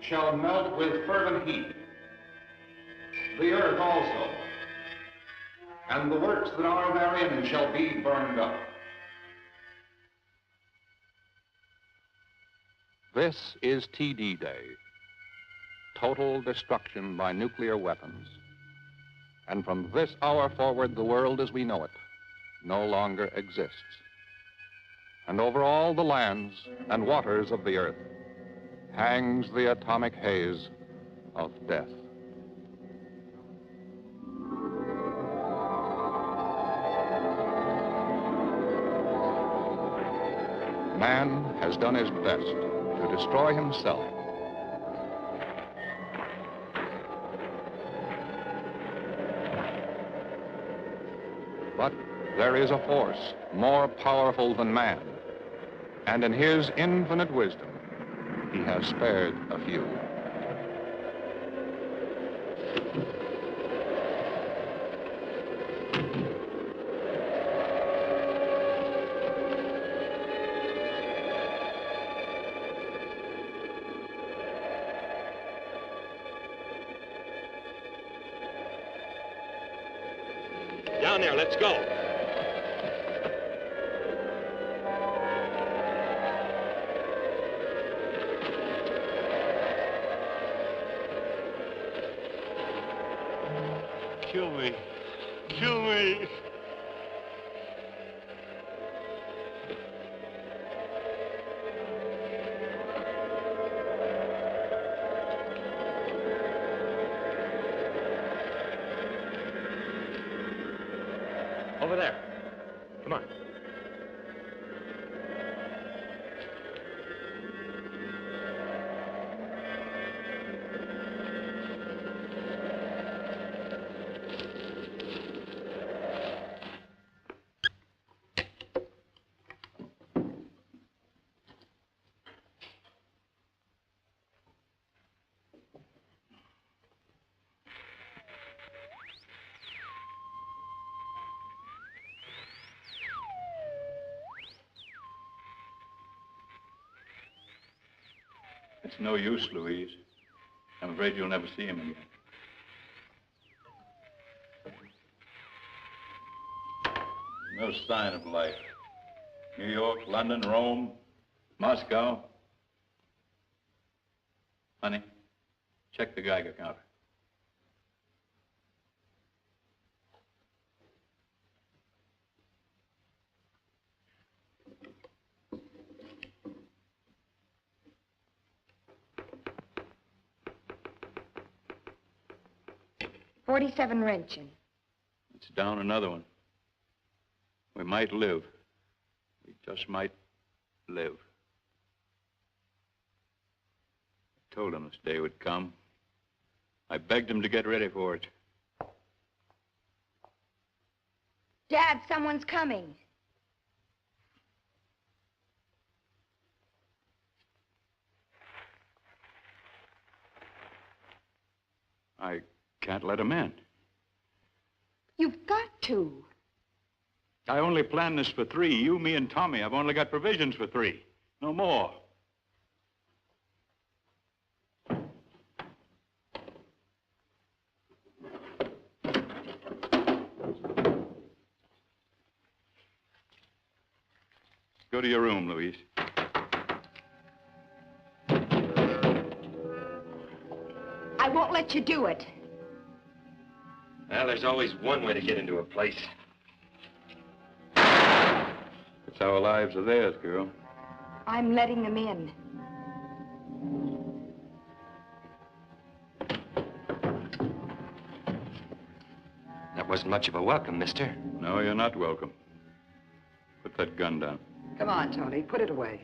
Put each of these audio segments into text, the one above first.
shall melt with fervent heat, the earth also, and the works that are therein shall be burned up. This is TD Day, total destruction by nuclear weapons. And from this hour forward, the world as we know it no longer exists. And over all the lands and waters of the earth hangs the atomic haze of death. Man has done his best to destroy himself. But there is a force more powerful than man, and in his infinite wisdom, he has spared a few. Down there, let's go. Kill me. Kill me. Over there. Come on. It's no use, Louise. I'm afraid you'll never see him again. No sign of life. New York, London, Rome, Moscow. Honey, check the Geiger counter. $47 wrenching. It's down another one. We might live. We just might live. I told him this day would come. I begged him to get ready for it. Dad, someone's coming. I can't let him in. You've got to. I only planned this for 3. You, me, and Tommy. I've only got provisions for 3. No more. Go to your room, Louise. I won't let you do it. Well, there's always one way to get into a place. It's our lives or theirs, girl. I'm letting them in. That wasn't much of a welcome, mister. No, you're not welcome. Put that gun down. Come on, Tony, put it away.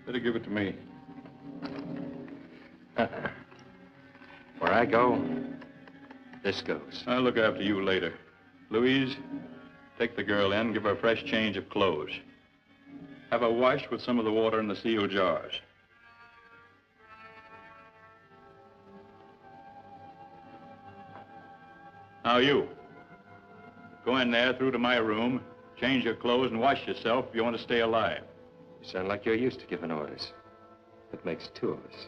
Better give it to me. Where I go, this goes. I'll look after you later. Louise, take the girl in, give her a fresh change of clothes. Have her washed with some of the water in the sealed jars. Now you, go in there through to my room, change your clothes and wash yourself if you want to stay alive. You sound like you're used to giving orders. That makes 2 of us.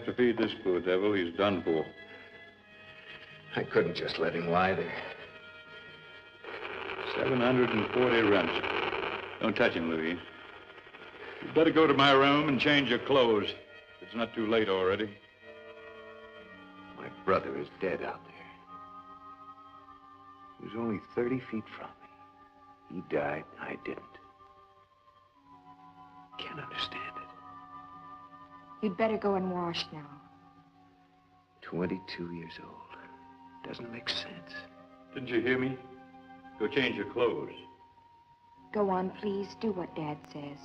have to feed this poor devil. He's done for. I couldn't just let him lie there. 740 rents. Don't touch him, Louise. You'd better go to my room and change your clothes. It's not too late already. My brother is dead out there. He was only 30 feet from me. He died, I didn't. Can't understand it. You'd better go and wash now. 22 years old. Doesn't make sense. Didn't you hear me? Go change your clothes. Go on, please. Do what Dad says.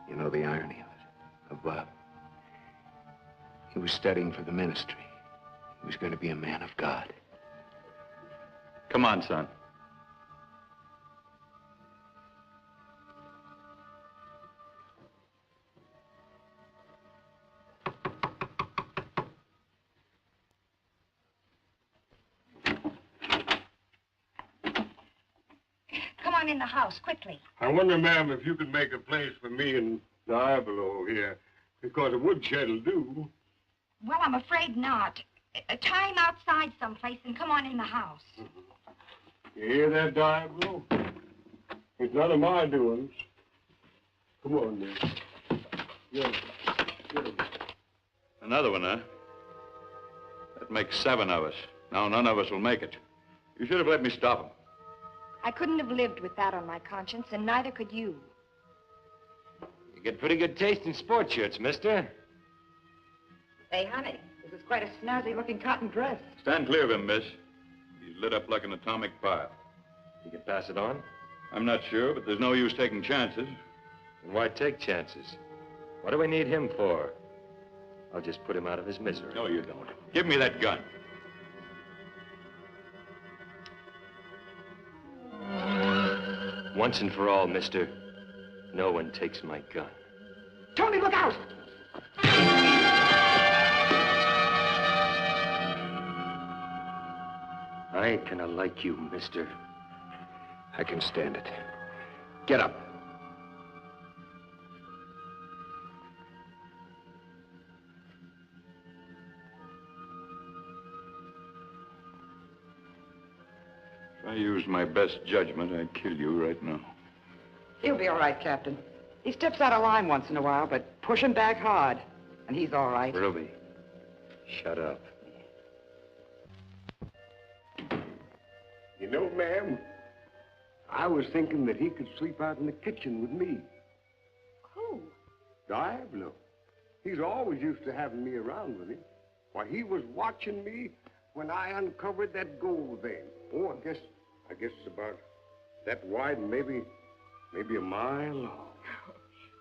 You know the irony of Bob? He was studying for the ministry. He was going to be a man of God. Come on, son. Come on in the house, quickly. I wonder, ma'am, if you could make a place for me and Diablo here, because a woodshed'll do. Well, I'm afraid not. Tie him outside someplace and come on in the house. You hear that, Diablo? It's none of my doings. Come on, then. Get him. Another one, huh? That makes 7 of us. Now none of us will make it. You should have let me stop him. I couldn't have lived with that on my conscience, and neither could you. You get pretty good taste in sports shirts, mister. Hey, honey, this is quite a snazzy-looking cotton dress. Stand clear of him, miss. He's lit up like an atomic pile. You can pass it on? I'm not sure, but there's no use taking chances. And why take chances? What do we need him for? I'll just put him out of his misery. No, you don't. Give me that gun. Once and for all, mister, no one takes my gun. Tony, look out! I ain't gonna like you, mister. I can stand it. Get up. If I used my best judgment, I'd kill you right now. He'll be all right, Captain. He steps out of line once in a while, but push him back hard, and he's all right. Ruby, shut up. You know, ma'am, I was thinking that he could sleep out in the kitchen with me. Who? Diablo. He's always used to having me around with him. Why, he was watching me when I uncovered that gold vein. Oh, I guess it's about that wide, and maybe a mile long.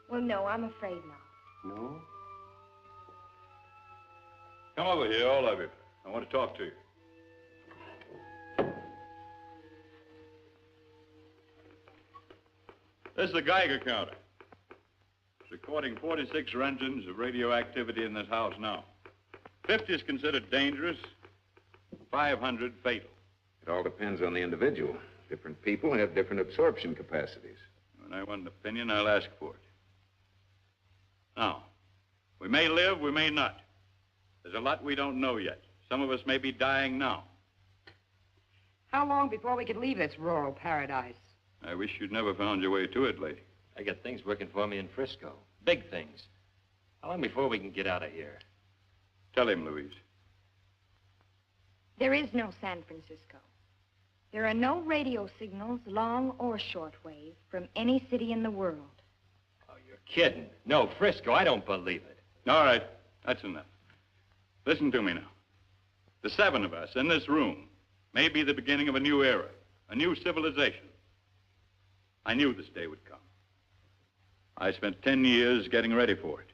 Well, no, I'm afraid not. No? Come over here, all of you. I want to talk to you. This is the Geiger counter. It's recording 46 rengens of radioactivity in this house now. 50 is considered dangerous, 500 fatal. It all depends on the individual. Different people have different absorption capacities. When I want an opinion, I'll ask for it. Now, we may live, we may not. There's a lot we don't know yet. Some of us may be dying now. How long before we could leave this rural paradise? I wish you'd never found your way to it, lady. I got things working for me in Frisco. Big things. How long before we can get out of here? Tell him, Louise. There is no San Francisco. There are no radio signals, long or shortwave, from any city in the world. Oh, you're kidding. No, Frisco, I don't believe it. All right, that's enough. Listen to me now. The 7 of us in this room may be the beginning of a new era, a new civilization. I knew this day would come. I spent 10 years getting ready for it.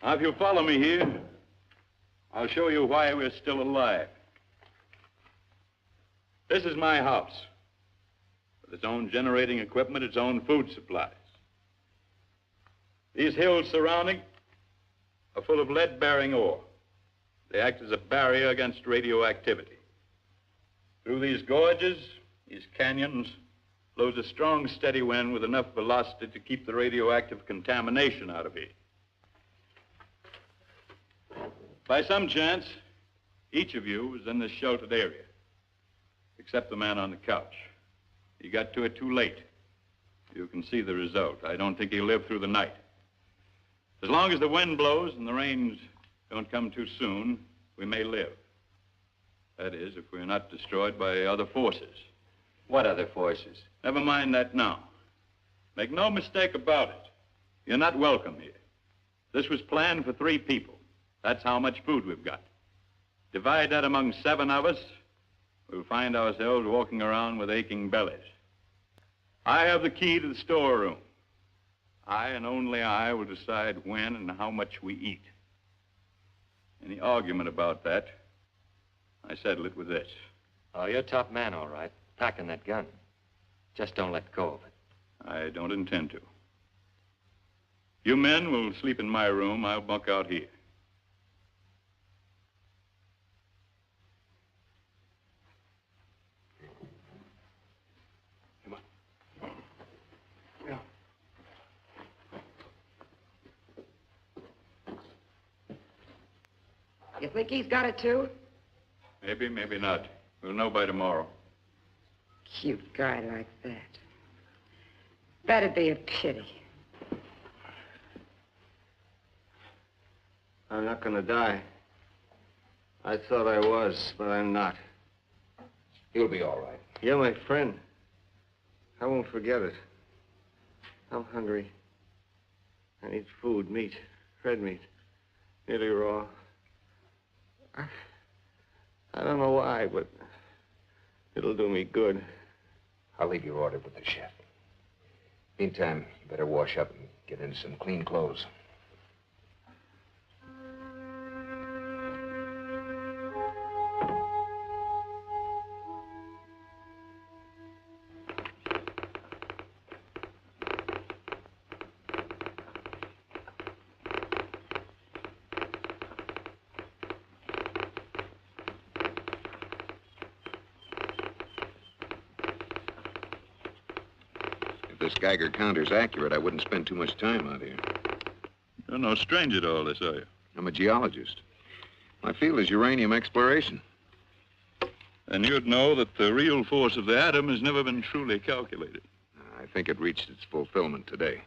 Now, if you'll follow me here, I'll show you why we're still alive. This is my house, with its own generating equipment, its own food supplies. These hills surrounding are full of lead-bearing ore. They act as a barrier against radioactivity. Through these gorges, these canyons, blows a strong, steady wind with enough velocity to keep the radioactive contamination out of here. By some chance, each of you was in this sheltered area, except the man on the couch. He got to it too late. You can see the result. I don't think he'll live through the night. As long as the wind blows and the rains don't come too soon, we may live. That is, if we're not destroyed by other forces. What other forces? Never mind that now. Make no mistake about it. You're not welcome here. This was planned for 3 people. That's how much food we've got. Divide that among 7 of us, we'll find ourselves walking around with aching bellies. I have the key to the storeroom. I and only I will decide when and how much we eat. Any argument about that, I settle it with this. Oh, you're top man, all right. Packing that gun. Just don't let go of it. I don't intend to. You men will sleep in my room. I'll bunk out here. Come on. Yeah. You think he's got it too? Maybe, maybe not. We'll know by tomorrow. Cute guy like that. That'd be a pity. I'm not gonna die. I thought I was, but I'm not. He'll be all right. You're my friend. I won't forget it. I'm hungry. I need food, meat, red meat, nearly raw. I don't know why, but it'll do me good. I'll leave your order with the chef. Meantime, you better wash up and get into some clean clothes. If this Geiger counter's accurate, I wouldn't spend too much time out here. You're no stranger to all this, are you? I'm a geologist. My field is uranium exploration. And you'd know that the real force of the atom has never been truly calculated. I think it reached its fulfillment today.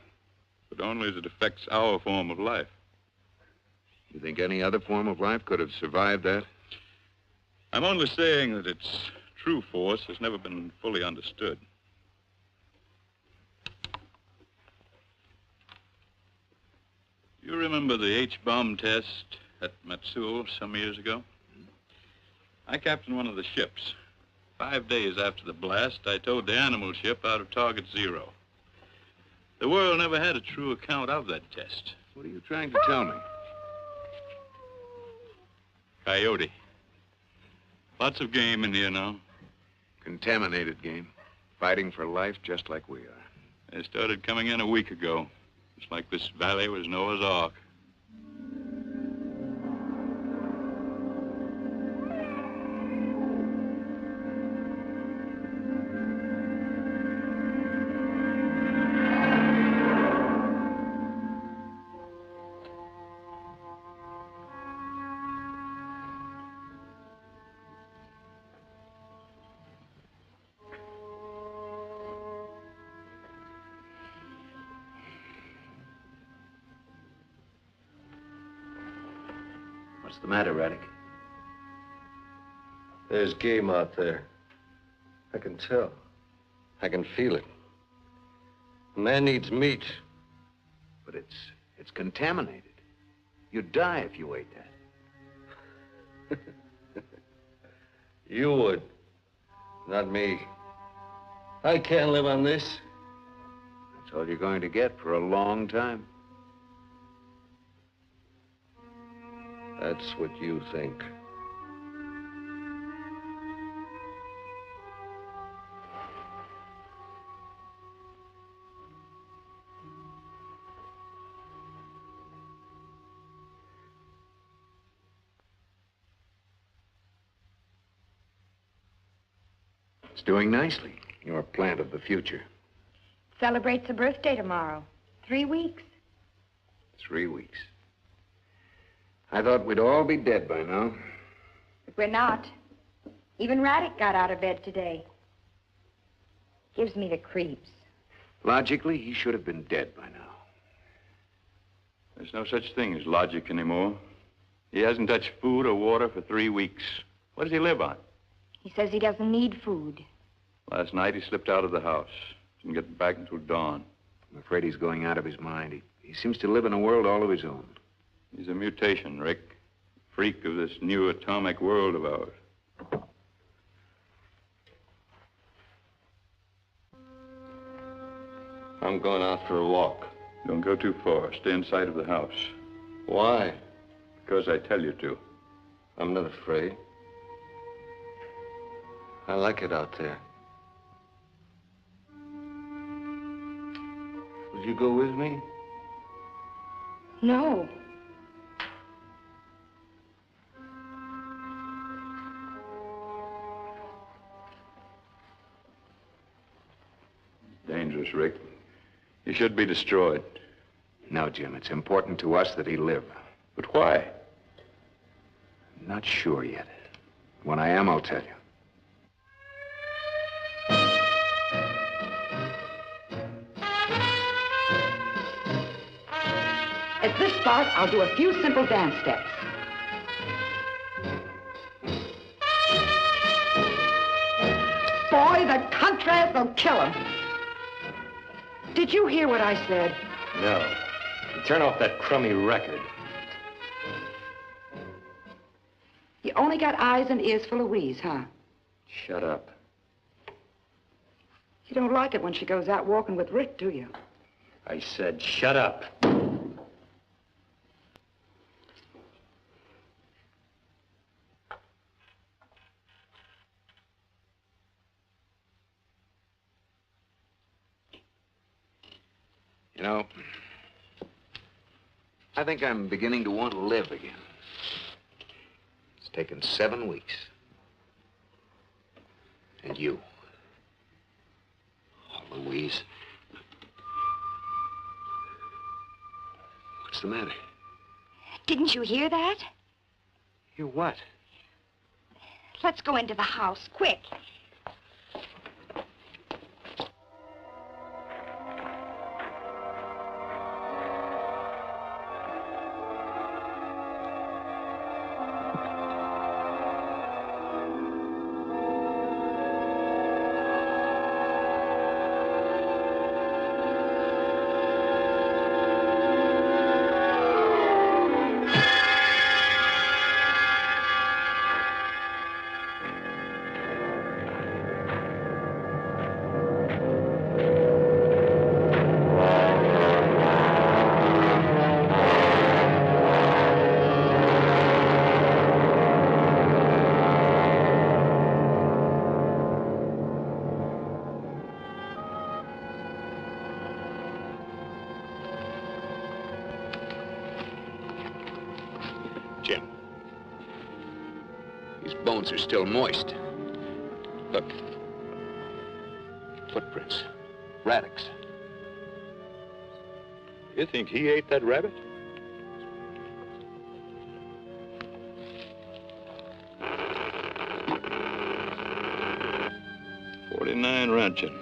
But only as it affects our form of life. You think any other form of life could have survived that? I'm only saying that its true force has never been fully understood. You remember the H-bomb test at Matsul some years ago? I captained one of the ships. 5 days after the blast, I towed the animal ship out of target 0. The world never had a true account of that test. What are you trying to tell me? Coyote. Lots of game in here now. Contaminated game. Fighting for life just like we are. They started coming in a week ago. It's like this valley was Noah's Ark. What's the matter, Raddick? There's game out there. I can tell. I can feel it. A man needs meat. But it's contaminated. You'd die if you ate that. You would. Not me. I can't live on this. That's all you're going to get for a long time. That's what you think. It's doing nicely. Your plant of the future. Celebrates a birthday tomorrow. 3 weeks. 3 weeks. I thought we'd all be dead by now. But we're not. Even Raddick got out of bed today. Gives me the creeps. Logically, he should have been dead by now. There's no such thing as logic anymore. He hasn't touched food or water for 3 weeks. What does he live on? He says he doesn't need food. Last night he slipped out of the house. Didn't get back until dawn. I'm afraid he's going out of his mind. He seems to live in a world all of his own. He's a mutation, Rick. Freak of this new atomic world of ours. I'm going out for a walk. Don't go too far. Stay inside of the house. Why? Because I tell you to. I'm not afraid. I like it out there. Would you go with me? No. Dangerous, Rick. He should be destroyed. No, Jim, it's important to us that he live. But why? Not sure yet. When I am, I'll tell you. At this spot, I'll do a few simple dance steps. Boy, the contrast will kill him. Did you hear what I said? No. Turn off that crummy record. You only got eyes and ears for Louise, huh? Shut up. You don't like it when she goes out walking with Rick, do you? I said shut up. You know, I think I'm beginning to want to live again. It's taken 7 weeks. And you. Oh, Louise. What's the matter? Didn't you hear that? You what? Let's go into the house, quick. Jim. These bones are still moist. Look. Footprints. Raddick's. You think he ate that rabbit? $49 ranching.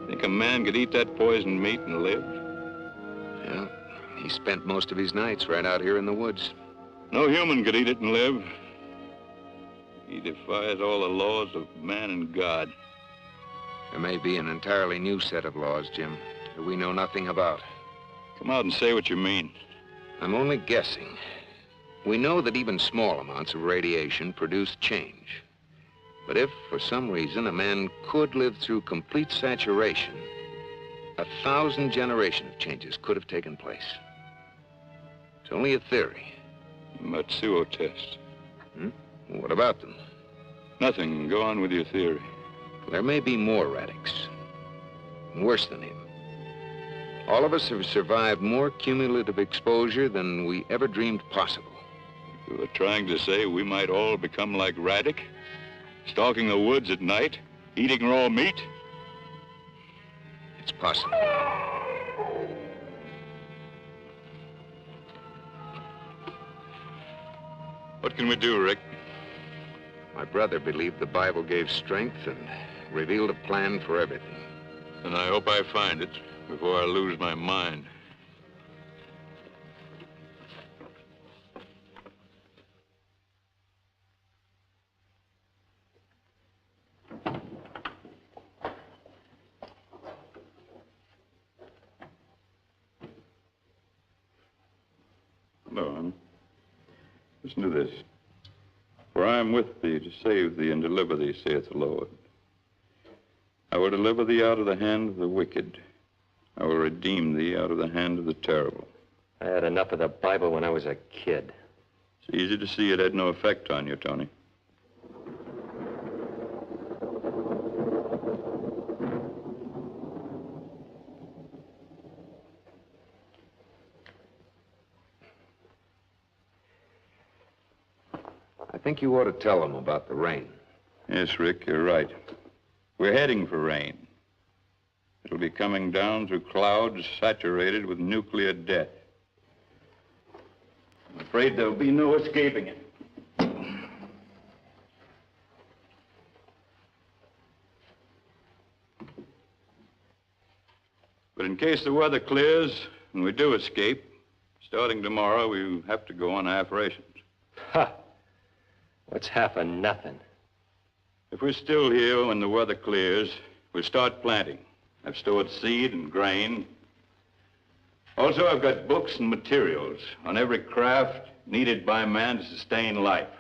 Think a man could eat that poisoned meat and live? Yeah. He spent most of his nights right out here in the woods. No human could eat it and live. He defies all the laws of man and God. There may be an entirely new set of laws, Jim, that we know nothing about. Come out and say what you mean. I'm only guessing. We know that even small amounts of radiation produce change. But if, for some reason, a man could live through complete saturation, 1,000 generations of changes could have taken place. It's only a theory. Matsuo test. What about them? Nothing. Go on with your theory. There may be more Raddick's. Worse than him. All of us have survived more cumulative exposure than we ever dreamed possible. You were trying to say we might all become like Raddick? Stalking the woods at night, Eating raw meat? It's possible. What can we do, Rick? My brother believed the Bible gave strength and revealed a plan for everything. And I hope I find it before I lose my mind. Hello, honey. Listen to this. For I am with thee to save thee and deliver thee, saith the Lord. I will deliver thee out of the hand of the wicked. I will redeem thee out of the hand of the terrible. I had enough of the Bible when I was a kid. It's easy to see it had no effect on you, Tony. I think you ought to tell them about the rain. Yes, Rick, you're right. We're heading for rain. It'll be coming down through clouds saturated with nuclear death. I'm afraid there'll be no escaping it. But in case the weather clears and we do escape, starting tomorrow, we have to go on half rations. Ha! What's half of nothing? If we're still here when the weather clears, we'll start planting. I've stored seed and grain. Also, I've got books and materials on every craft needed by man to sustain life.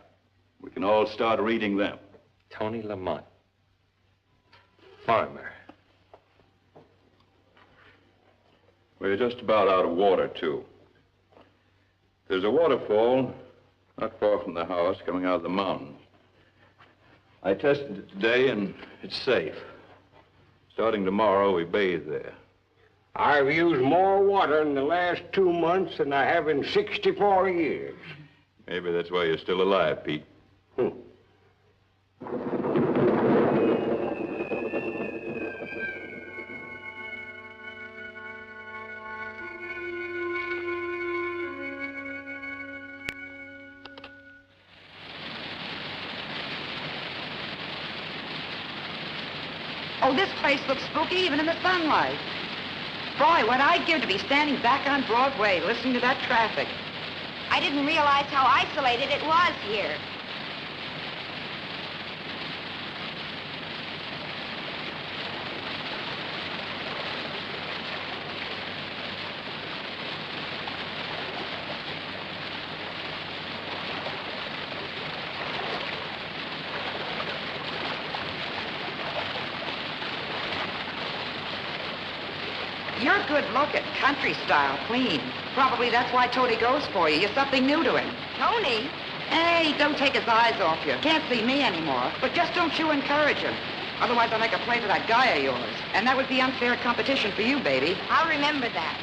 We can all start reading them. Tony Lamont. Farmer. We're just about out of water, too. There's a waterfall not far from the house coming out of the mountains. I tested it today, and it's safe. Starting tomorrow, we bathe there. I've used more water in the last 2 months than I have in 64 years. Maybe that's why you're still alive, Pete. Oh, this place looks spooky even in the sunlight. Boy, what I'd give to be standing back on Broadway listening to that traffic. I didn't realize how isolated it was here. You're good looking, country style, clean. Probably that's why Tony goes for you. You're something new to him. Tony? Hey, don't take his eyes off you. Can't see me anymore. But just don't you encourage him. Otherwise I'll make a play for that guy of yours. And that would be unfair competition for you, baby. I'll remember that.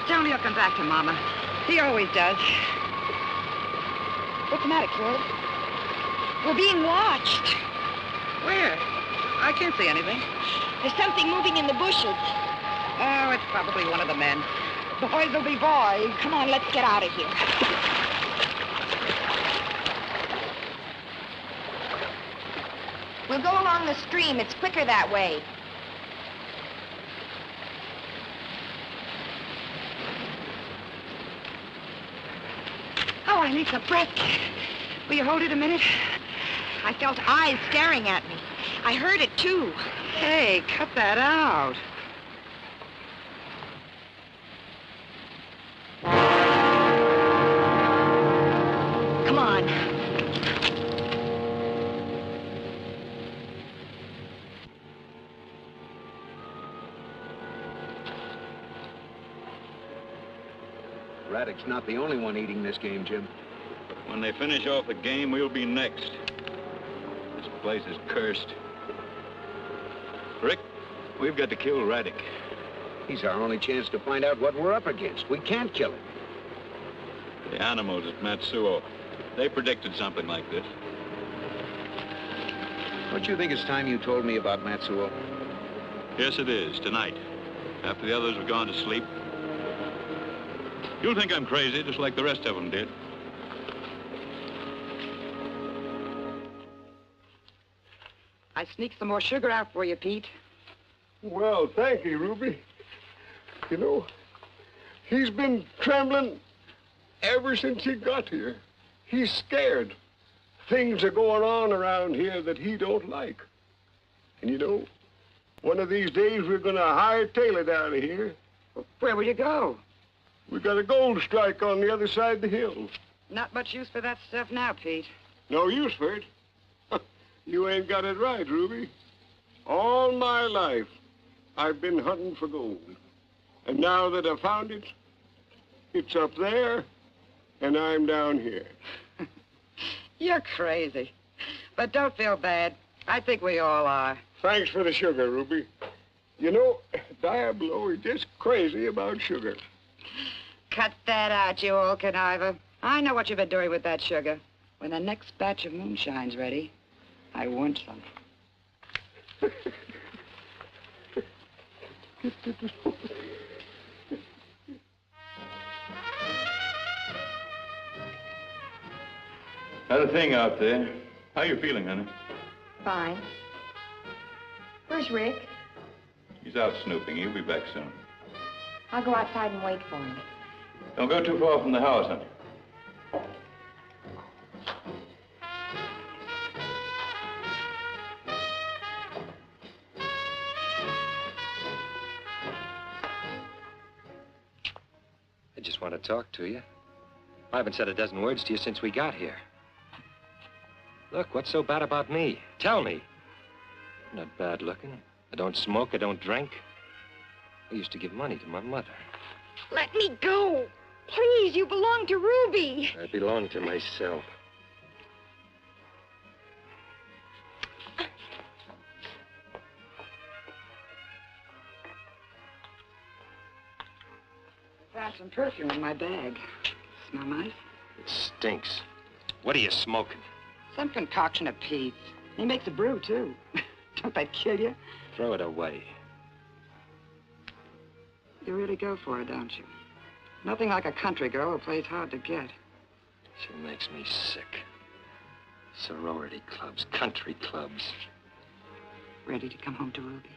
Tony will come back to Mama. He always does. What's the matter, kid? We're being watched. Where? I can't see anything. There's something moving in the bushes. Oh, it's probably one of the men. Boys will be boys. Come on, let's get out of here. We'll go along the stream. It's quicker that way. Oh, I need some breath. Will you hold it a minute? I felt eyes staring at me. I heard it, too. Hey, cut that out. Come on. Radek's not the only one eating this game, Jim. When they finish off the game, we'll be next. This place is cursed. Rick, we've got to kill Radek. He's our only chance to find out what we're up against. We can't kill him. The animals at Matsuo, they predicted something like this. Don't you think it's time you told me about Matsuo? Yes, it is, tonight. After the others have gone to sleep. You'll think I'm crazy, just like the rest of them did. I sneaked some more sugar out for you, Pete. Well, thank you, Ruby. You know, he's been trembling ever since he got here. He's scared. Things are going on around here that he don't like. And you know, one of these days we're gonna hightail it out of here. Where will you go? We got a gold strike on the other side of the hill. Not much use for that stuff now, Pete. No use for it. You ain't got it right, Ruby. All my life, I've been hunting for gold. And now that I found it, it's up there, and I'm down here. You're crazy. But don't feel bad. I think we all are. Thanks for the sugar, Ruby. You know, Diablo is just crazy about sugar. Cut that out, you old conniver. I know what you've been doing with that sugar. When the next batch of moonshine's ready, I want some. Another thing out there. How you feeling, honey? Fine. Where's Rick? He's out snooping. He'll be back soon. I'll go outside and wait for him. Don't go too far from the house, honey. I just want to talk to you. I haven't said a dozen words to you since we got here. Look, what's so bad about me? Tell me. I'm not bad looking. I don't smoke, I don't drink. I used to give money to my mother. Let me go. Please, you belong to Ruby. I belong to myself. Found some perfume in my bag. Smell nice? It stinks. What are you smoking? Some concoction of Pete's. He makes a brew, too. Don't that kill you? Throw it away. You really go for it, don't you? Nothing like a country girl who plays hard to get. She makes me sick. Sorority clubs, country clubs. Ready to come home to Ruby?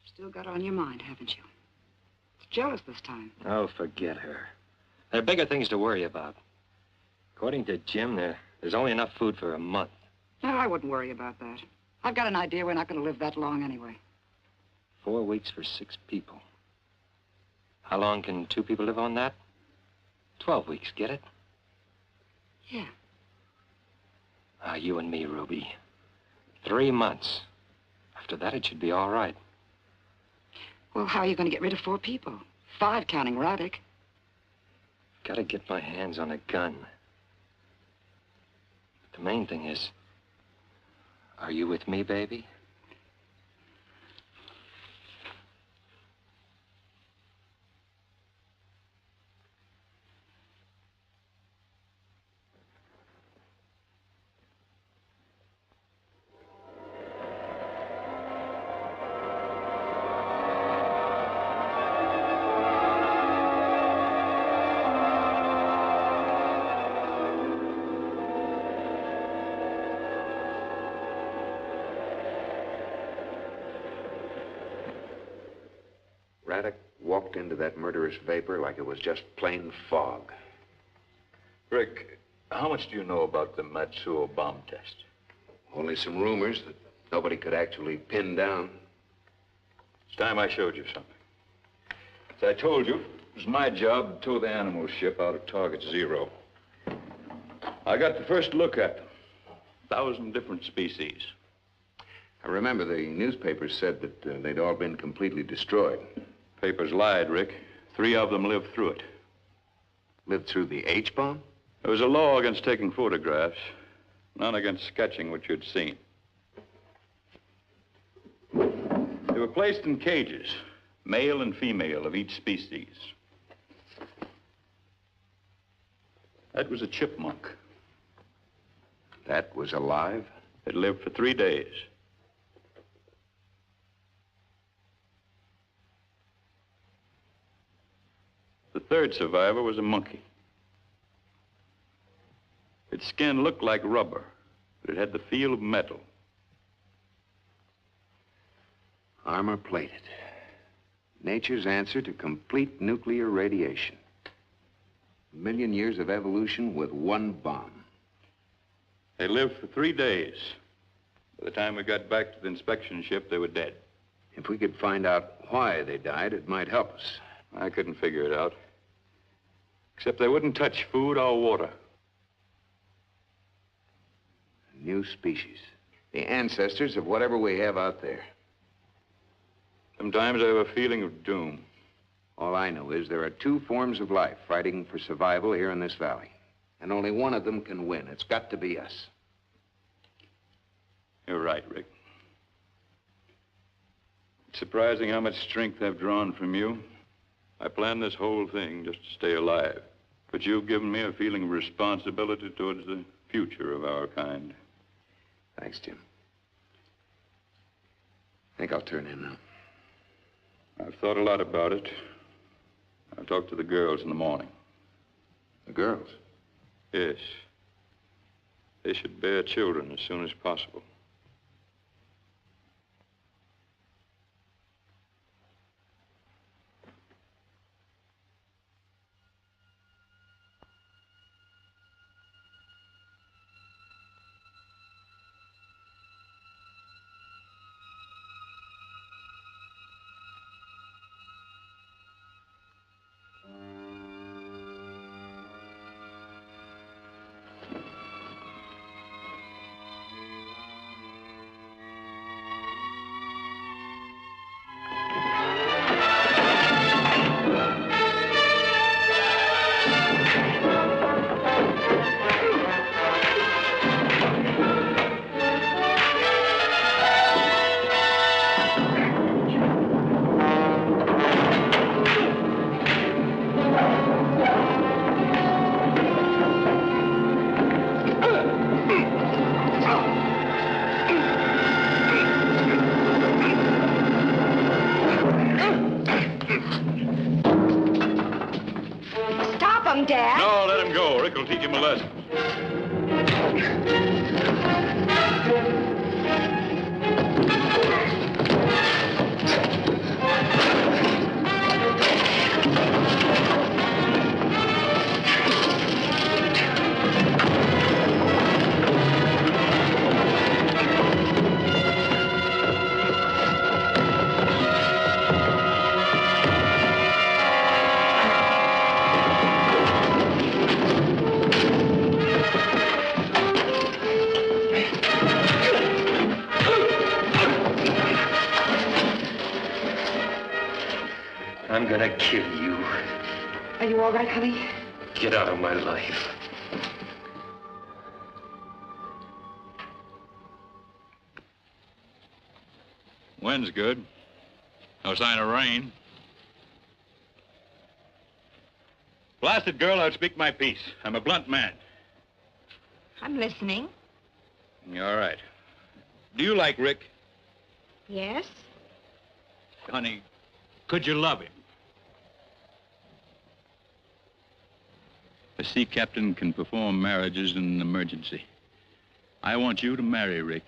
Still got her on your mind, haven't you? It's jealous this time. Oh, forget her. There are bigger things to worry about. According to Jim, there's only enough food for a month. No, I wouldn't worry about that. I've got an idea we're not going to live that long anyway. 4 weeks for 6 people. How long can 2 people live on that? 12 weeks, get it? Yeah. You and me, Ruby. 3 months. After that, it should be all right. Well, how are you going to get rid of 4 people? 5 counting Radek. Gotta get my hands on a gun. But the main thing is, are you with me, baby? Radek walked into that murderous vapor like it was just plain fog. Rick, how much do you know about the Matsuo bomb test? Only some rumors that nobody could actually pin down. It's time I showed you something. As I told you, it was my job to tow the animal ship out of target 0. I got the first look at them. 1,000 different species. I remember the newspapers said that they'd all been completely destroyed. Papers lied, Rick. 3 of them lived through it. Lived through the H-bomb? There was a law against taking photographs, none against sketching what you'd seen. They were placed in cages, male and female of each species. That was a chipmunk. That was alive? It lived for 3 days. The 3rd survivor was a monkey. Its skin looked like rubber, but it had the feel of metal. Armor plated. Nature's answer to complete nuclear radiation. 1 million years of evolution with 1 bomb. They lived for 3 days. By the time we got back to the inspection ship, they were dead. If we could find out why they died, it might help us. I couldn't figure it out. Except they wouldn't touch food or water. A new species. The ancestors of whatever we have out there. Sometimes I have a feeling of doom. All I know is there are 2 forms of life fighting for survival here in this valley. And only one of them can win. It's got to be us. You're right, Rick. It's surprising how much strength I've drawn from you. I planned this whole thing just to stay alive. But you've given me a feeling of responsibility towards the future of our kind. Thanks, Jim. I think I'll turn in now. I've thought a lot about it. I'll talk to the girls in the morning. The girls? Yes. They should bear children as soon as possible. Dad. No, let him go. Rick will teach him a lesson. I'm gonna kill you. Are you all right, honey? Get out of my life. Wind's good. No sign of rain. Blasted girl, I'll speak my piece. I'm a blunt man. I'm listening. You're all right. Do you like Rick? Yes? Honey, could you love him? A sea captain can perform marriages in an emergency. I want you to marry Rick.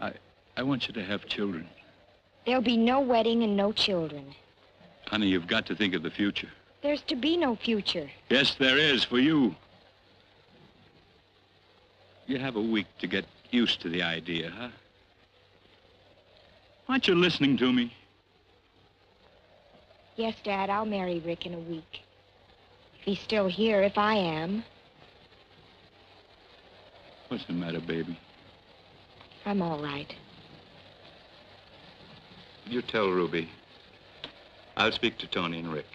I want you to have children. There'll be no wedding and no children. Honey, you've got to think of the future. There's to be no future. Yes, there is for you. You have a week to get used to the idea, huh? Aren't you listening to me? Yes, Dad, I'll marry Rick in a week. If he's still here, if I am. What's the matter, baby? I'm all right. You tell Ruby. I'll speak to Tony and Rick.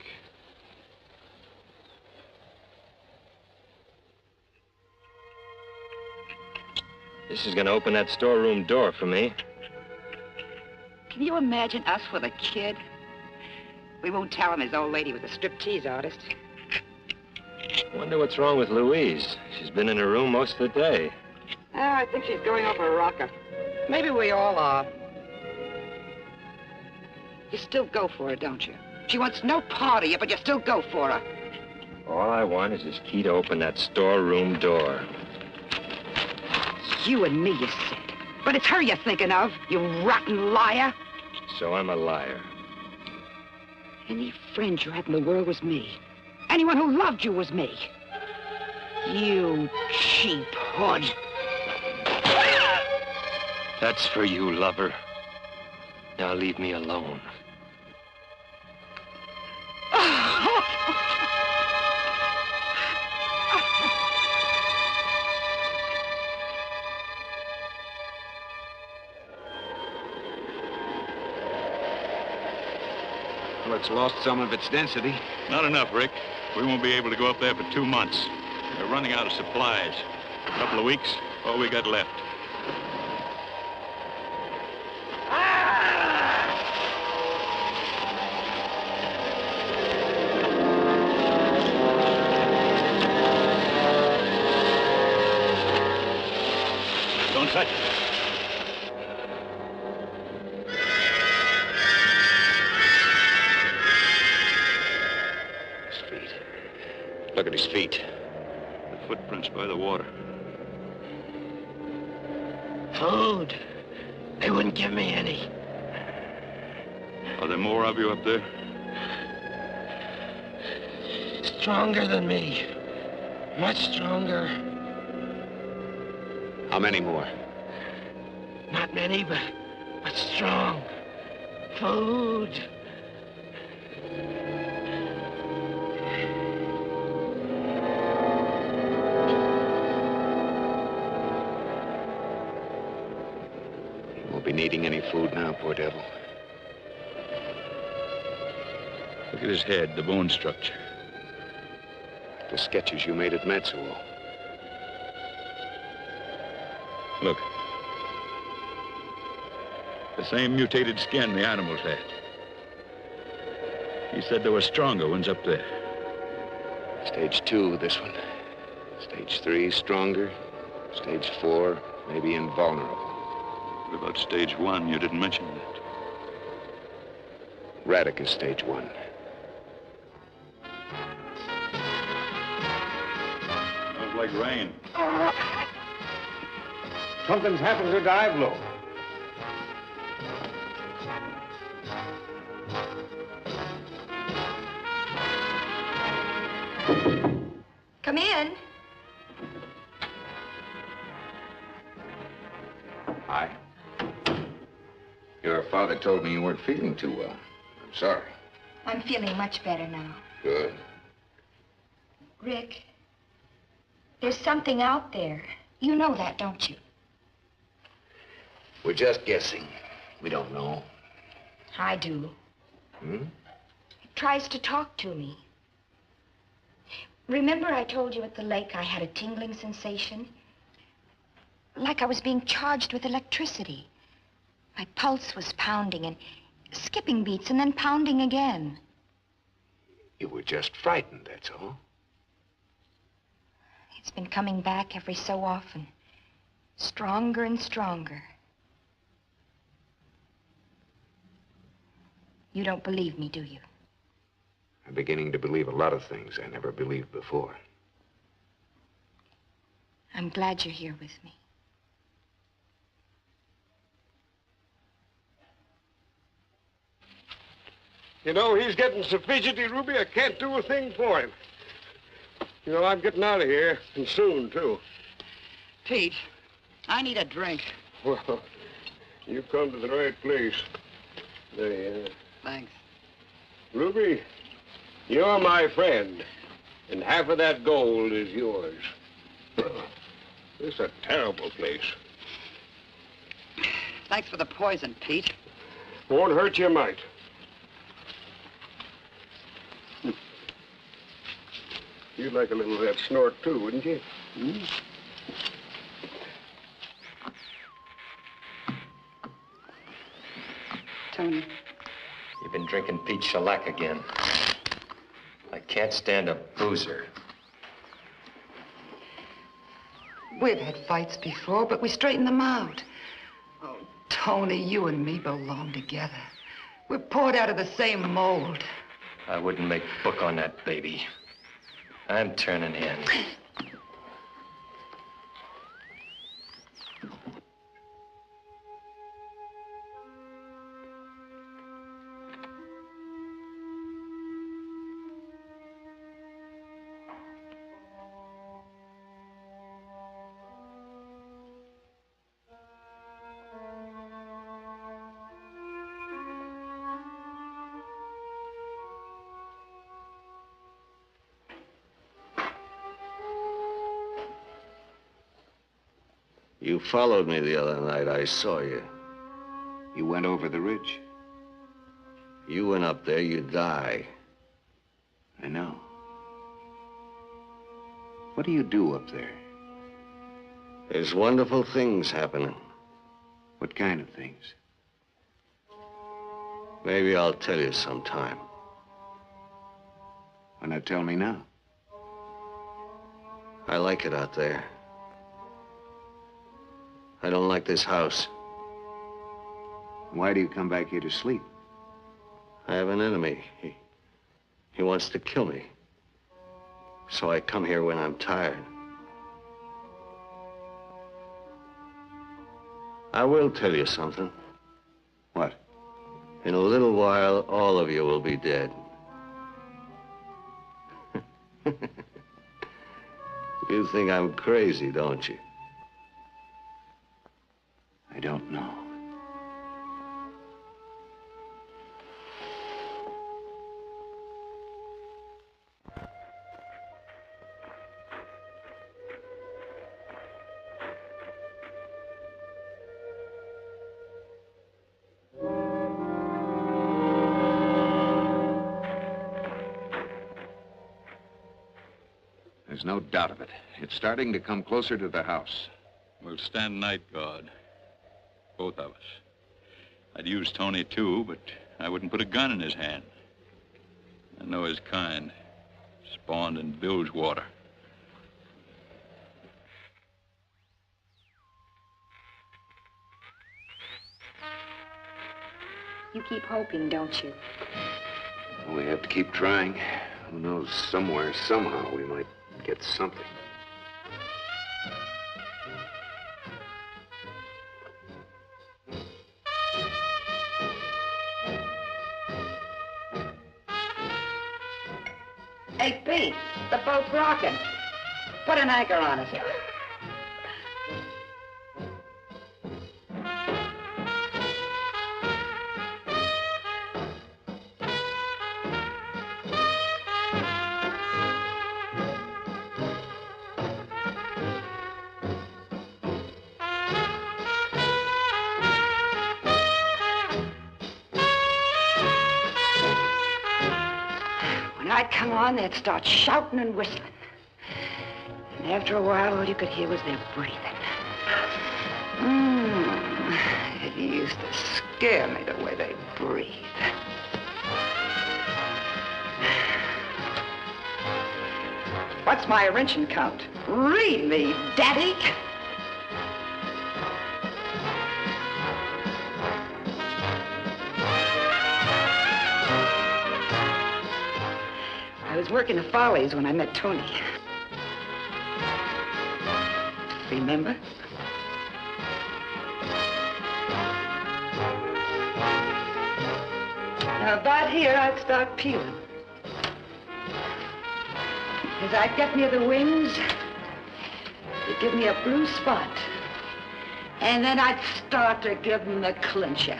This is gonna open that storeroom door for me. Can you imagine us with a kid? We won't tell him his old lady was a striptease artist. Wonder what's wrong with Louise. She's been in her room most of the day. Oh, I think she's going off a rocker. Maybe we all are. You still go for her, don't you? She wants no part of you, but you still go for her. All I want is this key to open that storeroom door. It's you and me, you said. But it's her you're thinking of, you rotten liar. So I'm a liar. Any friend you had in the world was me. Anyone who loved you was me. You cheap hood. That's for you, lover. Now leave me alone. Well, it's lost some of its density. Not enough, Rick. We won't be able to go up there for 2 months. We're running out of supplies. A couple of weeks, all we got left. Don't touch it. Look at his feet. The footprints by the water. Food. They wouldn't give me any. Are there more of you up there? Stronger than me. Much stronger. How many more? Not many, but strong. Food. Won't be needing any food now, poor devil. Look at his head, the bone structure. The sketches you made at Matsuo. Look. The same mutated skin the animals had. He said there were stronger ones up there. Stage 2, this one. Stage 3, stronger. Stage 4, maybe invulnerable. What about stage 1? You didn't mention that. Radicus stage 1. Smells like rain. Something's happened to dive low. Come in. Hi. Your father told me you weren't feeling too well. I'm sorry. I'm feeling much better now. Good. Rick, there's something out there. You know that, don't you? We're just guessing. We don't know. I do. Hmm? It tries to talk to me. Remember I told you at the lake I had a tingling sensation? Like I was being charged with electricity. My pulse was pounding and skipping beats and then pounding again. You were just frightened, that's all. It's been coming back every so often. Stronger and stronger. You don't believe me, do you? I'm beginning to believe a lot of things I never believed before. I'm glad you're here with me. You know, he's getting so fidgety, Ruby, I can't do a thing for him. You know, I'm getting out of here, and soon, too. Pete, I need a drink. Well, you've come to the right place. There you are. Thanks. Ruby, you're my friend, and half of that gold is yours. This is a terrible place. Thanks for the poison, Pete. Won't hurt you a mite. You'd like a little of that snort, too, wouldn't you? Hmm? Tony. You've been drinking peach shellac again. I can't stand a boozer. We've had fights before, but we straightened them out. Oh, Tony, you and me belong together. We're poured out of the same mold. I wouldn't make book on that baby. I'm turning in. You followed me the other night. I saw you. You went over the ridge. You went up there, you'd die. I know. What do you do up there? There's wonderful things happening. What kind of things? Maybe I'll tell you sometime. Why not tell me now? I like it out there. I don't like this house. Why do you come back here to sleep? I have an enemy. He wants to kill me. So I come here when I'm tired. I will tell you something. What? In a little while, all of you will be dead. You think I'm crazy, don't you? I don't know. There's no doubt of it. It's starting to come closer to the house. We'll stand night guard. Both of us. I'd use Tony, too, but I wouldn't put a gun in his hand. I know his kind. Spawned in Bilgewater. You keep hoping, don't you? We have to keep trying. Who knows, somewhere, somehow, we might get something. Hey, Pete, the boat's rocking. Put an anchor on it. When I'd come on, they'd start shouting and whistling. And after a while, all you could hear was their breathing. It used to scare me the way they breathe. What's my wrenching count? Read me, Daddy. I was working the Follies when I met Tony. Remember? Now, about here, I'd start peeling. As I'd get near the wings, they'd give me a blue spot. And then I'd start to give them the clincher.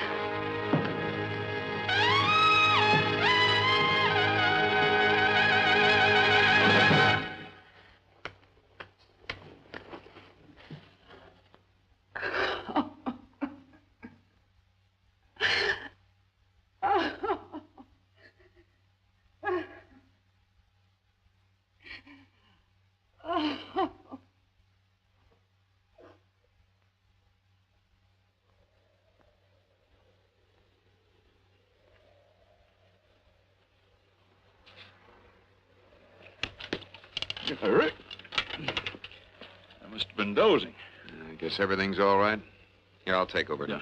I must have been dozing. I guess everything's all right. Here, I'll take over. Yeah.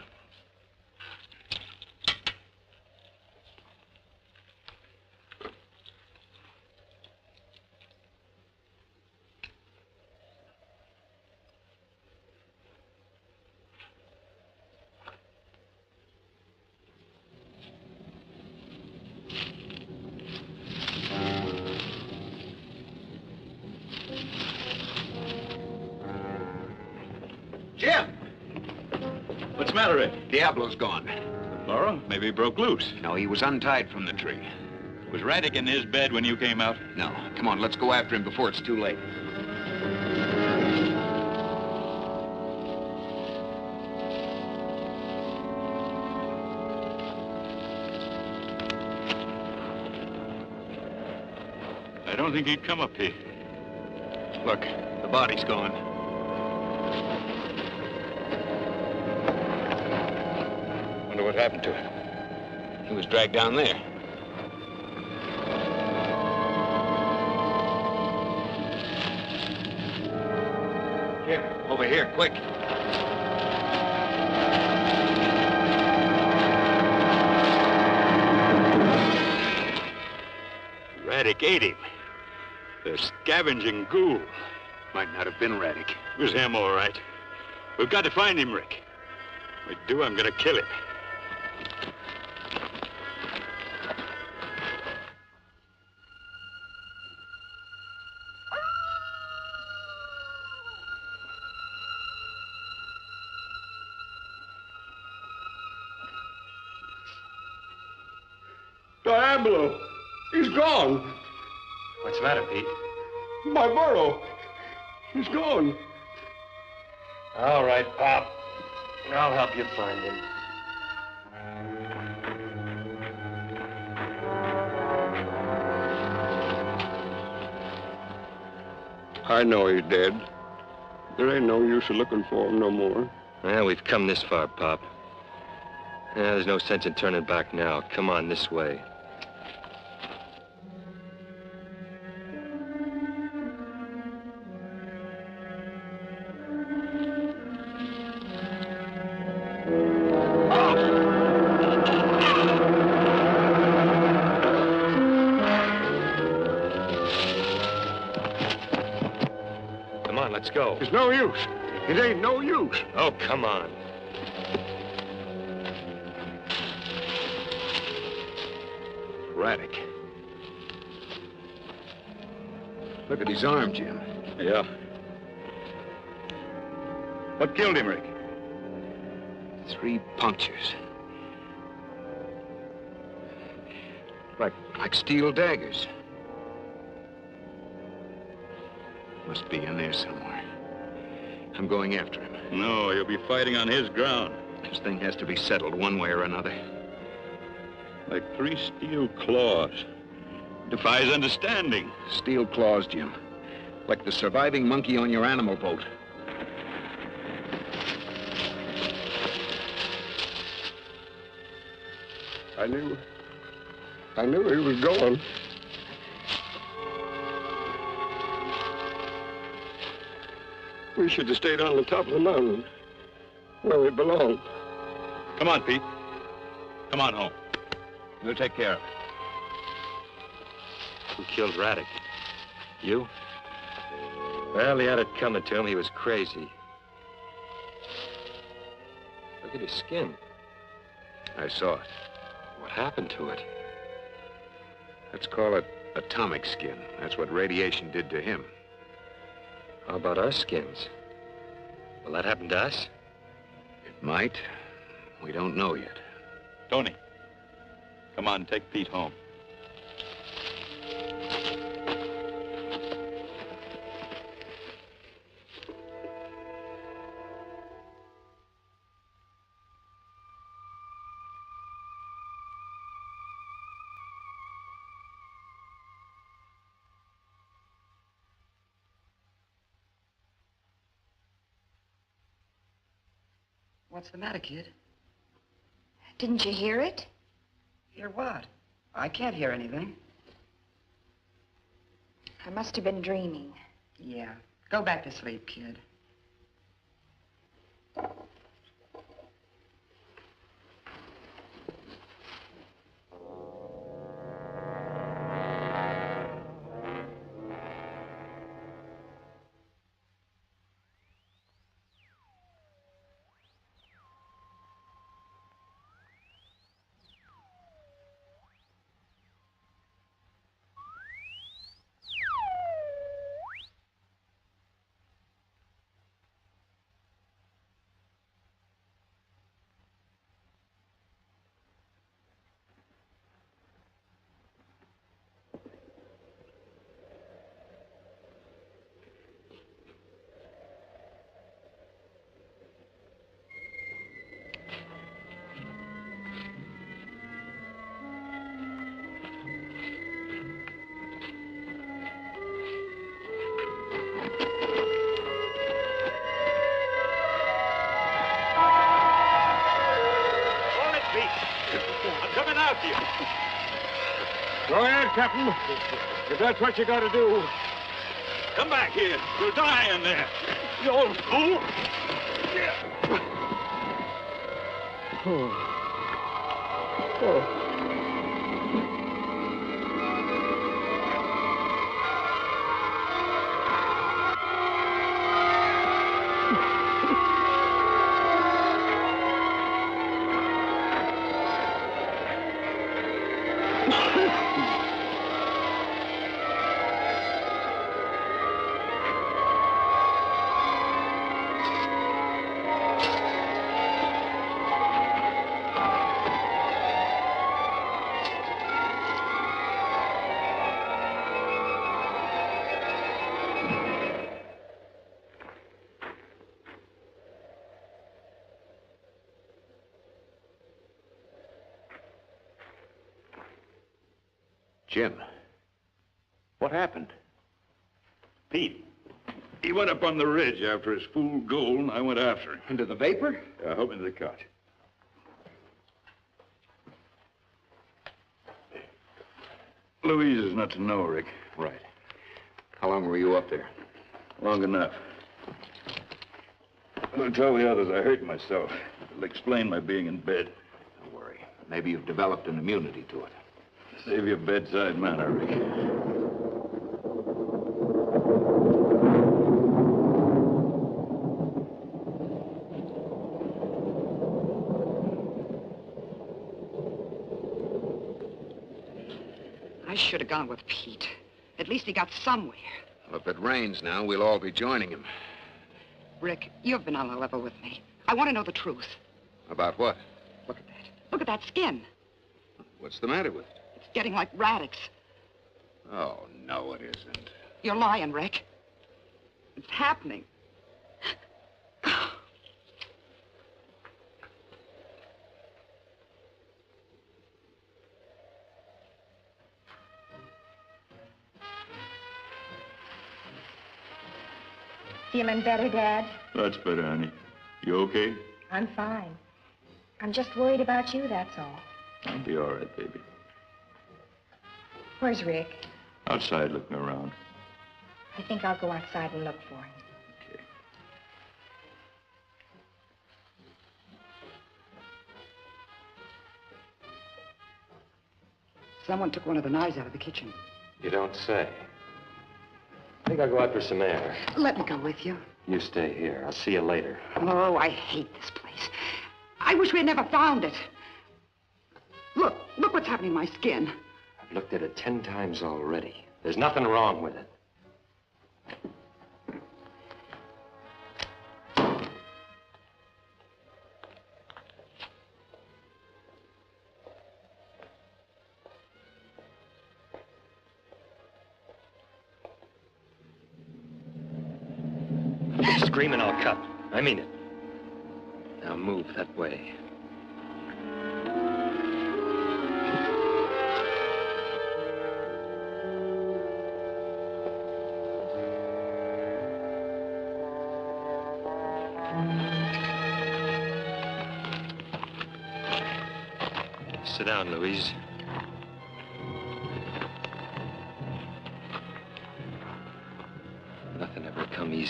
Jim! What's the matter, Rick? Diablo's gone. Laura, maybe he broke loose. No, he was untied from the tree. Was Raddick in his bed when you came out? No. Come on, let's go after him before it's too late. I don't think he'd come up here. Look, the body's gone. Wonder what happened to him. He was dragged down there. Jim, over here, quick. Raddick ate him. The scavenging ghoul. Might not have been Raddick. It was him, all right. We've got to find him, Rick. If we do, I'm gonna kill him. Diablo! He's gone! What's the matter, Pete? My burro! He's gone! All right, Pop. I'll help you find him. I know he's dead. There ain't no use of looking for him no more. Well, we've come this far, Pop. Yeah, there's no sense in turning back now. Come on, this way. Come on, let's go. It's no use. It ain't no use. Oh, come on. Raddick. Look at his arm, Jim. Yeah. What killed him, Rick? 3 punctures. Like steel daggers. Must be in there somewhere. I'm going after him. No, he'll be fighting on his ground. This thing has to be settled one way or another. Like 3 steel claws. Defies understanding. Steel claws, Jim. Like the surviving monkey on your animal boat. I knew he was gone. We should have stayed on the top of the mountain, where we belong. Come on, Pete. Come on home. We'll take care of it. Who killed Raddick? You? Well, he had it coming to him. He was crazy. Look at his skin. I saw it. What happened to it? Let's call it atomic skin. That's what radiation did to him. How about our skins? Will that happen to us? It might. We don't know yet. Tony, come on, take Pete home. What's the matter, kid? Didn't you hear it? Hear what? I can't hear anything. I must have been dreaming. Yeah. Go back to sleep, kid. I'm coming after you. Go ahead, Captain. If that's what you got to do. Come back here. You'll die in there. You old fool. Jim, what happened? Pete. He went up on the ridge after his fooled gold, and I went after him. Into the vapor? I hope into the cot. Louise is not to know, Rick. Right. How long were you up there? Long enough. I'll tell the others I hurt myself. It'll explain my being in bed. Don't worry. Maybe you've developed an immunity to it. Save your bedside manner, Rick. I should have gone with Pete. At least he got somewhere. Well, if it rains now, we'll all be joining him. Rick, you've been on a level with me. I want to know the truth. About what? Look at that. Look at that skin. What's the matter with it? It's getting like radix. Oh, no, it isn't. You're lying, Rick. It's happening. Feeling better, Dad? That's better, honey. You okay? I'm fine. I'm just worried about you, that's all. I'll be all right, baby. Where's Rick? Outside looking around. I think I'll go outside and look for him. Okay. Someone took one of the knives out of the kitchen. You don't say. I think I'll go out for some air. Let me go with you. You stay here. I'll see you later. Oh, I hate this place. I wish we had never found it. Look what's happening to my skin. I've looked at it 10 times already. There's nothing wrong with it. Scream and I'll cut. I mean it. Now move that way. Sit down, Louise.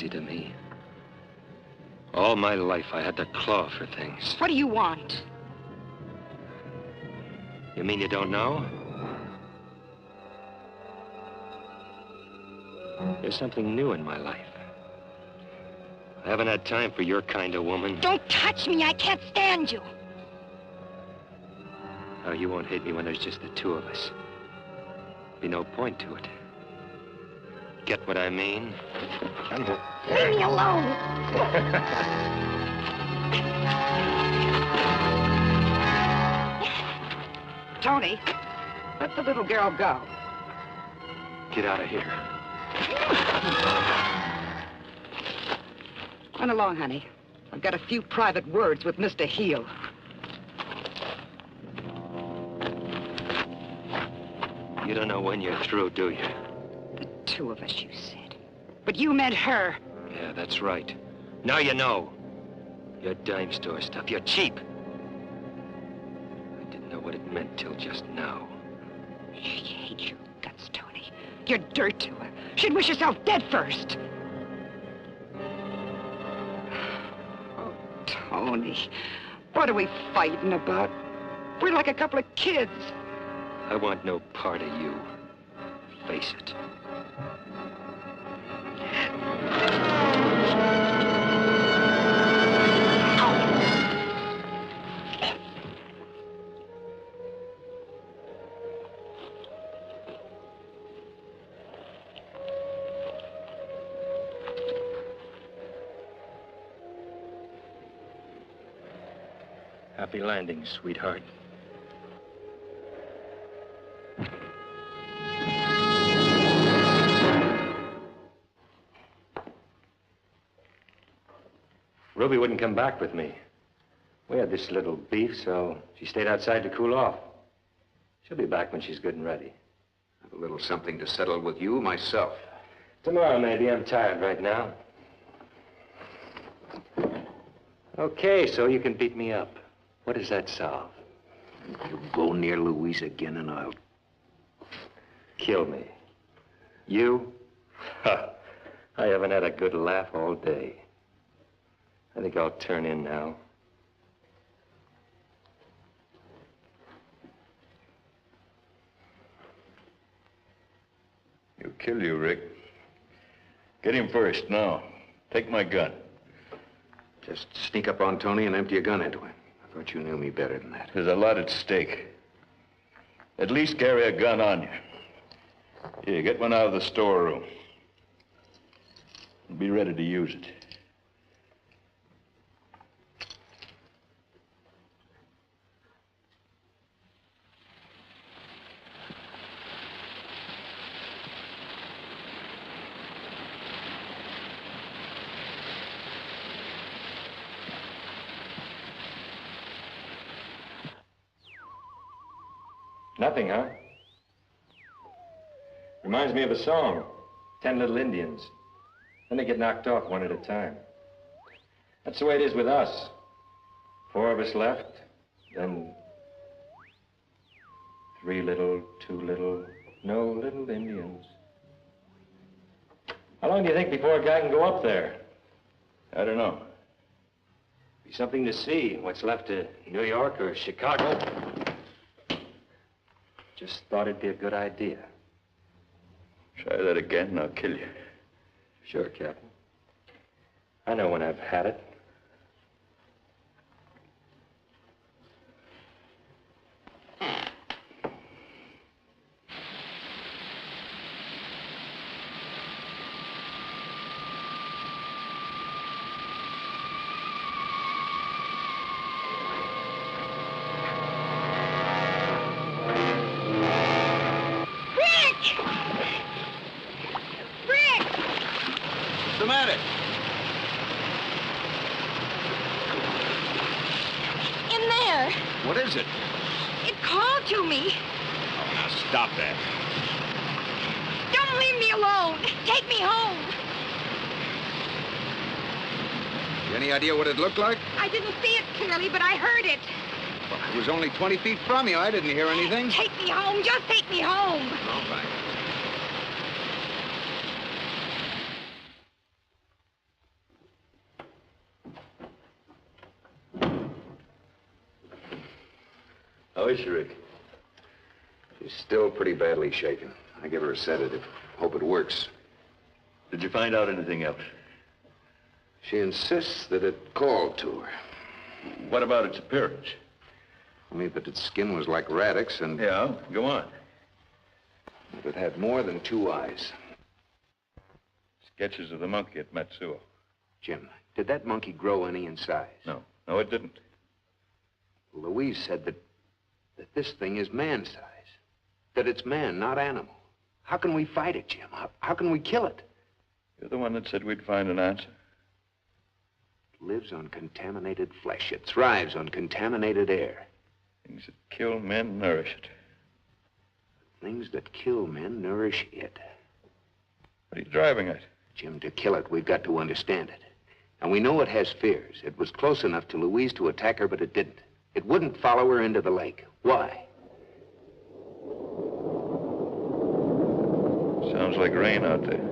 easy to me. All my life, I had to claw for things. What do you want? You mean you don't know? There's something new in my life. I haven't had time for your kind of woman. Don't touch me. I can't stand you. Oh, you won't hate me when there's just the two of us. Be no point to it. Get what I mean? Leave me alone. Tony, let the little girl go. Get out of here. Run along, honey. I've got a few private words with Mr. Heel. You don't know when you're through, do you? The two of us, you said. But you meant her. Yeah, that's right. Now you know. You're dime store stuff. You're cheap. I didn't know what it meant till just now. She hates your guts, Tony. You're dirt to her. She'd wish herself dead first. Oh, Tony, what are we fighting about? We're like a couple of kids. I want no part of you. Face it. Happy landing, sweetheart. Ruby wouldn't come back with me. We had this little beef, so she stayed outside to cool off. She'll be back when she's good and ready. I have a little something to settle with you myself. Tomorrow, maybe. I'm tired right now. Okay, so you can beat me up. What does that solve? You go near Louise again and I'll... Kill me. You? Ha! I haven't had a good laugh all day. I think I'll turn in now. He'll kill you, Rick. Get him first, now. Take my gun. Just sneak up on Tony and empty a gun into him. I thought you knew me better than that. There's a lot at stake. At least carry a gun on you. Here, get one out of the storeroom. Be ready to use it. Nothing, huh? Reminds me of a song, 10 Little Indians. Then they get knocked off one at a time. That's the way it is with us. 4 of us left, then 3 little, 2 little, no little Indians. How long do you think before a guy can go up there? I don't know. Be something to see, what's left of New York or Chicago. Just thought it'd be a good idea. Try that again and I'll kill you. Sure, Captain. I know when I've had it. What is it? It called to me. Oh, now stop that. Don't leave me alone. Take me home. Any idea what it looked like? I didn't see it clearly, but I heard it. Well, it was only 20 feet from you. I didn't hear anything. Take me home. Just take me home. All right. How is she, Rick? She's still pretty badly shaken. I give her a sedative. Hope it works. Did you find out anything else? She insists that it called to her. What about its appearance? Only that its skin was like Radix and... Yeah, go on. that it had more than 2 eyes. Sketches of the monkey at Matsuo. Jim, did that monkey grow any in size? No, it didn't. Louise said that this thing is man-size. That it's man, not animal. How can we fight it, Jim? How can we kill it? You're the one that said we'd find an answer. It lives on contaminated flesh. It thrives on contaminated air. Things that kill men nourish it. Things that kill men nourish it. What are you driving at? Jim, to kill it, we've got to understand it. And we know it has fears. It was close enough to Louise to attack her, but it didn't. It wouldn't follow her into the lake. Why? Sounds like rain out there.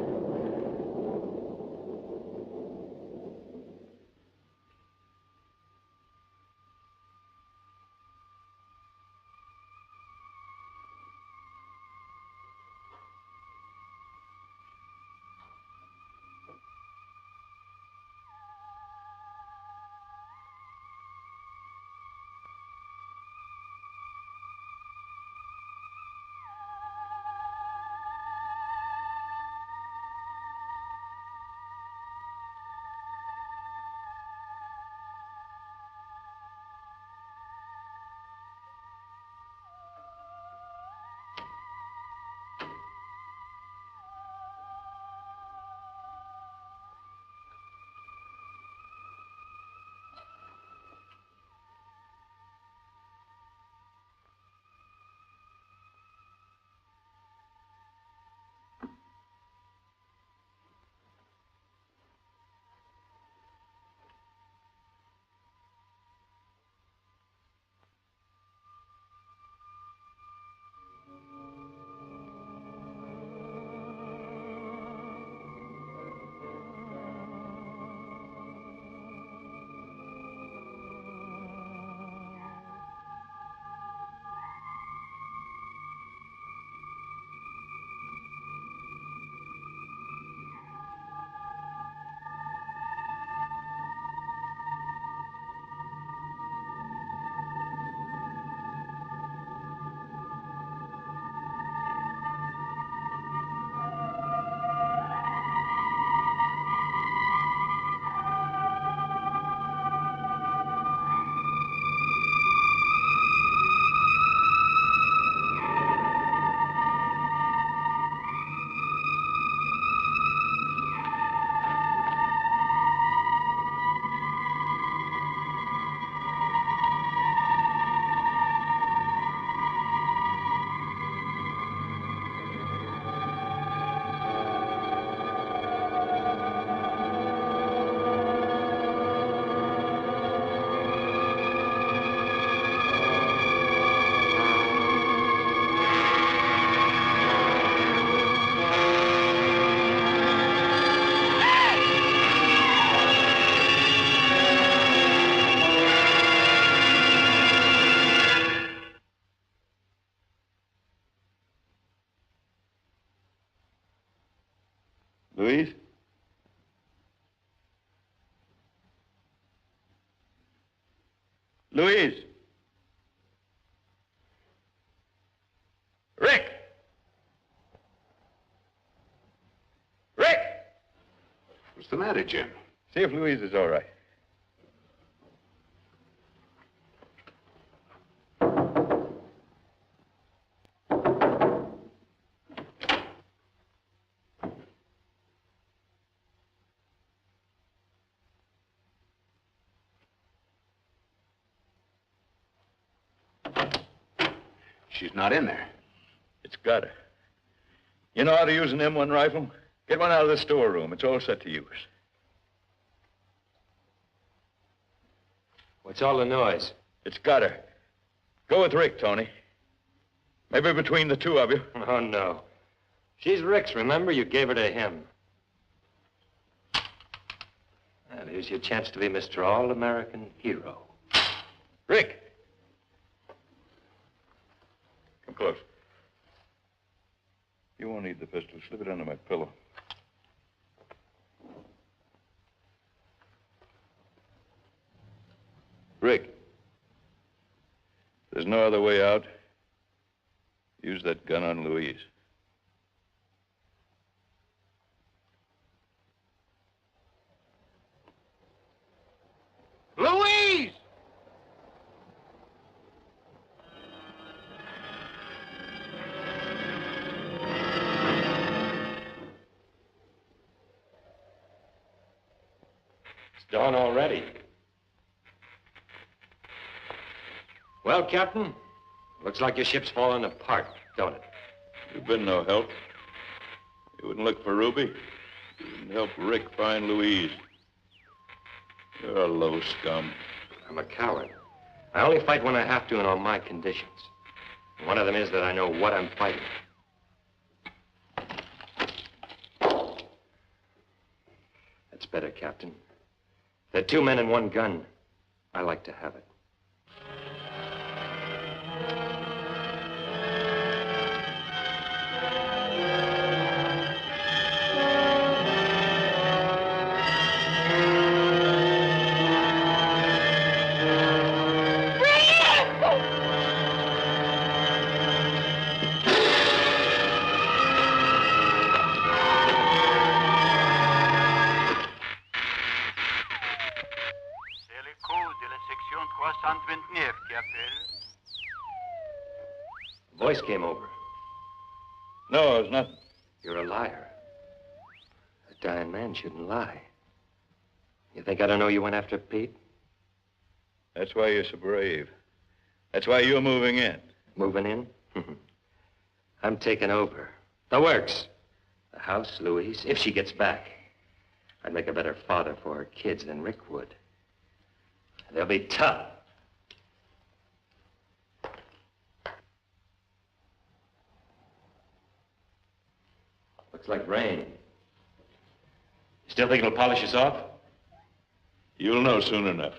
Louise? Louise! Rick! Rick! What's the matter, Jim? See if Louise is all right. She's not in there. It's got her. You know how to use an M1 rifle? Get one out of the storeroom. It's all set to use. What's all the noise? It's got her. Go with Rick, Tony. Maybe between the two of you. Oh, no. She's Rick's, remember? You gave her to him. Well, here's your chance to be Mr. All-American Hero. Rick! need the pistol. Slip it under my pillow. Rick, there's no other way out. Use that gun on Louise. Louise! It's dawn already. Well, Captain, looks like your ship's falling apart, don't it? You've been no help. You wouldn't look for Ruby. You wouldn't help Rick find Louise. You're a low scum. I'm a coward. I only fight when I have to and on my conditions. One of them is that I know what I'm fighting. That's better, Captain. There are 2 men and 1 gun. I like to have it. Voice came over. No, it's nothing. You're a liar. A dying man shouldn't lie. You think I don't know you went after Pete? That's why you're so brave. That's why you're moving in. Moving in? I'm taking over. The works. The house, Louise, if she gets back. I'd make a better father for her kids than Rick would. They'll be tough. Looks like rain. Still think it'll polish us off? You'll know soon enough.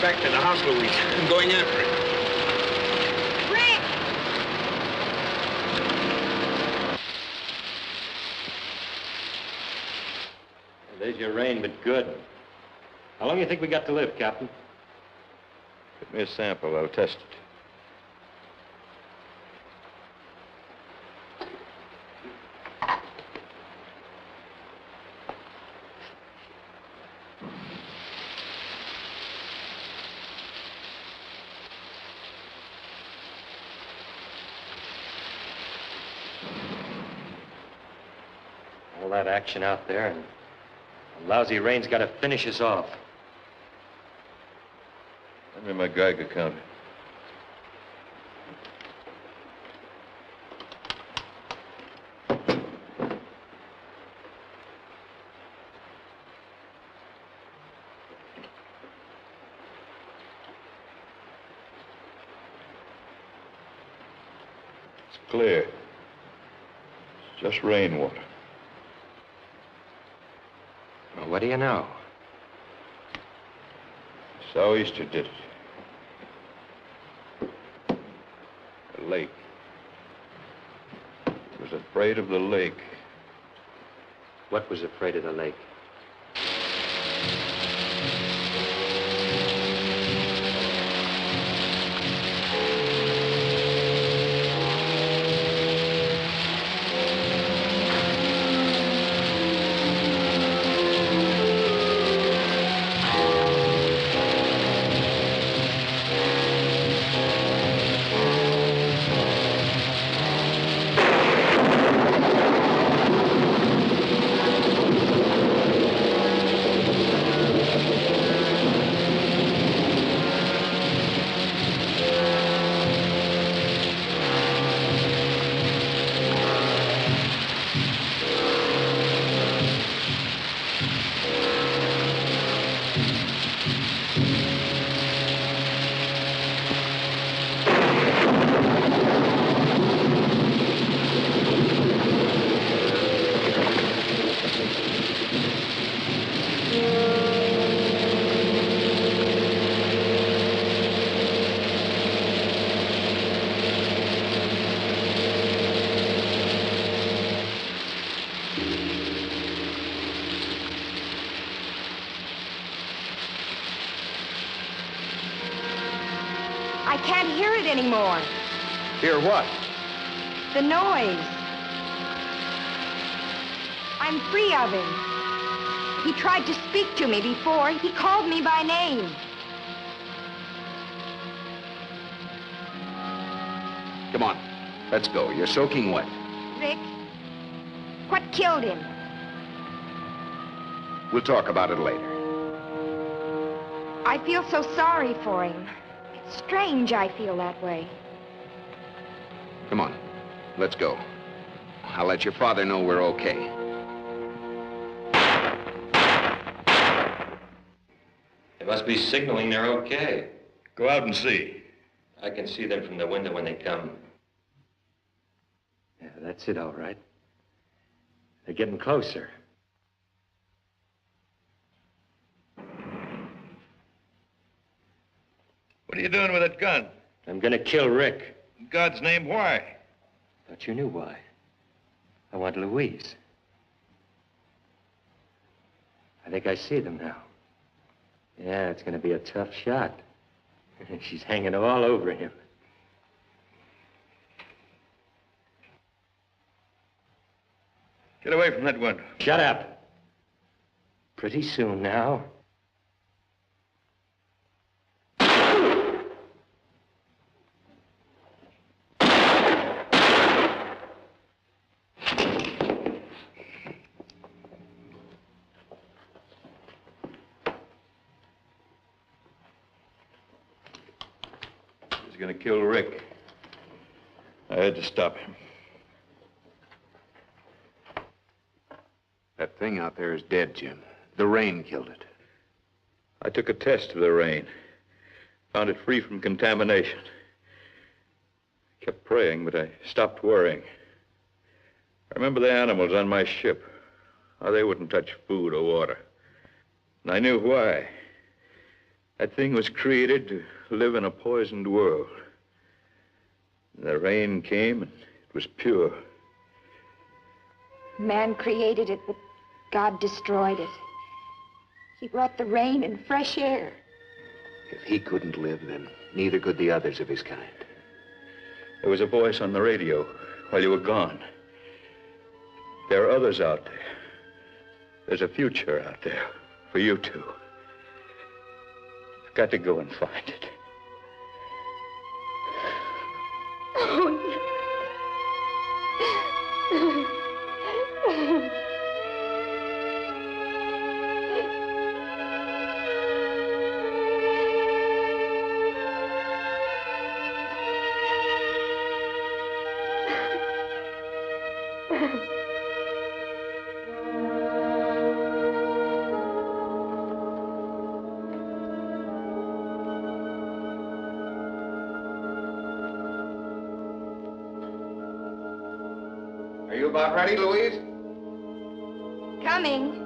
Back to the house, Louise. I'm going after it. Rick! There's your rain, but good. How long do you think we got to live, Captain? Give me a sample. I'll test it. All that action out there, and the lousy rain's got to finish us off. Lend me my Geiger counter. It's clear. It's just rainwater. Well, what do you know? Sou'easter did it. The lake. It was afraid of the lake. What was afraid of the lake? I can't hear it anymore. Hear what? The noise. I'm free of him. He tried to speak to me before. He called me by name. Come on, let's go. You're soaking wet. Rick, what killed him? We'll talk about it later. I feel so sorry for him. It's strange I feel that way. Come on, let's go. I'll let your father know we're okay. They must be signaling they're okay. Go out and see. I can see them from the window when they come. Yeah, that's it, all right. They're getting closer. What are you doing with that gun? I'm gonna kill Rick. In God's name, why? Thought you knew why. I want Louise. I think I see them now. Yeah, it's gonna be a tough shot. She's hanging all over him. Get away from that window. Shut up. Pretty soon now. He's gonna kill Rick. I had to stop him. That thing out there is dead, Jim. The rain killed it. I took a test of the rain. Found it free from contamination. Kept praying, but I stopped worrying. I remember the animals on my ship. How they wouldn't touch food or water. And I knew why. That thing was created to live in a poisoned world. And the rain came, and it was pure. Man created it, but God destroyed it. He brought the rain and fresh air. If he couldn't live, then neither could the others of his kind. There was a voice on the radio while you were gone. There are others out there. There's a future out there for you two. I've got to go and find it. Oh, no. about ready, Louise? Coming.